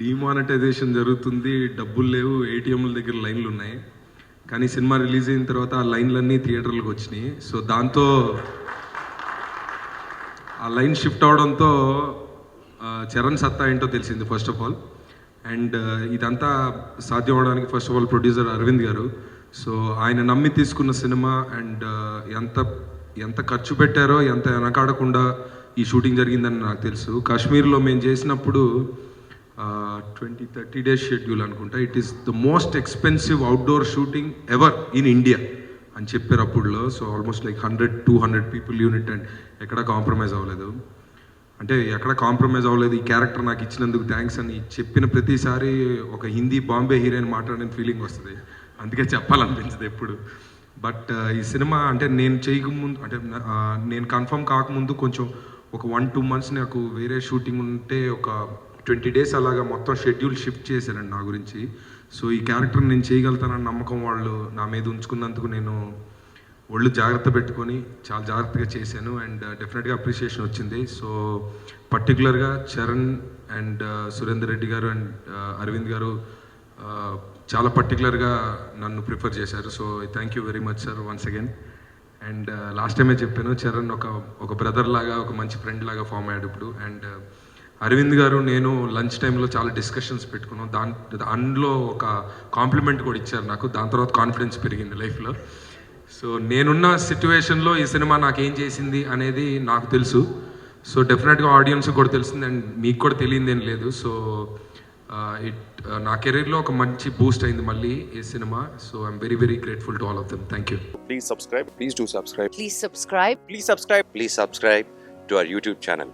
Demonetisation జరుగుతుంది, డబ్బులు లేవు, ఏటీఎంల దగ్గర లైన్లు ఉన్నాయి. కానీ సినిమా రిలీజ్ అయిన తర్వాత ఆ లైన్లన్నీ థియేటర్లకు వచ్చినాయి. సో దాంతో ఆ లైన్ షిఫ్ట్ అవడంతో చరణ్ సత్తా ఏంటో తెలిసింది ఫస్ట్ ఆఫ్ ఆల్. అండ్ ఇదంతా సాధ్యం అవడానికి first of all producer Aravind గారు. సో ఆయన నమ్మి తీసుకున్న సినిమా అండ్ ఎంత ఖర్చు పెట్టారో, ఎంత వెనకాడకుండా ఈ షూటింగ్ జరిగిందని నాకు తెలుసు. కాశ్మీర్లో మేము చేసినప్పుడు 20-30 డేస్ షెడ్యూల్ అనుకుంటా. It is the most expensive outdoor shooting ever in India అని చెప్పారు అప్పుడులో. So almost like 100-200 people unit and ఎక్కడ కాంప్రమైజ్ అవ్వలేదు. అంటే ఎక్కడ కాంప్రమైజ్ అవ్వలేదు, ఈ క్యారెక్టర్ నాకు ఇచ్చినందుకు థ్యాంక్స్ అని చెప్పిన ప్రతిసారి ఒక హిందీ బాంబే హీరోయిన్ మాట్లాడిన ఫీలింగ్ వస్తుంది. అందుకే చెప్పాలనిపించదు ఎప్పుడు. బట్ ఈ సినిమా అంటే నేను చేయకముందు, అంటే నేను కన్ఫర్మ్ కాకముందు కొంచెం ఒక 1-2 మంత్స్ నాకు వేరే షూటింగ్ ఉంటే ఒక 20 డేస్ అలాగా మొత్తం షెడ్యూల్ షిఫ్ట్ చేశారండి నా గురించి. సో ఈ క్యారెక్టర్ నేను చేయగలుగుతానన్న నమ్మకం వాళ్ళు నా మీద ఉంచుకున్నందుకు నేను ఒళ్ళు జాగ్రత్త పెట్టుకొని చాలా జాగ్రత్తగా చేశాను. అండ్ డెఫినెట్గా అప్రిషియేషన్ వచ్చింది. సో పర్టికులర్గా చరణ్ అండ్ సురేందర్ రెడ్డి గారు అండ్ అరవింద్ గారు చాలా పర్టికులర్గా నన్ను ప్రిఫర్ చేశారు. So thank you very much sir once again. And last టైమే చెప్పాను, చరణ్ ఒక బ్రదర్ లాగా, ఒక మంచి ఫ్రెండ్ లాగా ఫామ్ అయ్యాడు ఇప్పుడు. అండ్ అరవింద్ గారు నేను లంచ్ టైంలో చాలా డిస్కషన్స్ పెట్టుకున్నాం. అందులో ఒక కాంప్లిమెంట్ కూడా ఇచ్చారు నాకు. దాని తర్వాత కాన్ఫిడెన్స్ పెరిగింది లైఫ్లో. సో నేనున్న సిచ్యువేషన్లో ఈ సినిమా నాకేం చేసింది అనేది నాకు తెలుసు. సో డెఫినెట్గా ఆడియన్స్ కూడా తెలిసింది అండ్ మీకు కూడా తెలియదు ఏం లేదు. సో నా కెరీర్లో ఒక మంచి బూస్ట్ అయింది మళ్ళీ ఈ cinema. So I'm very very grateful to all of them. Thank you. Please subscribe. Please do subscribe. Please subscribe. Please subscribe. Please subscribe to our YouTube channel.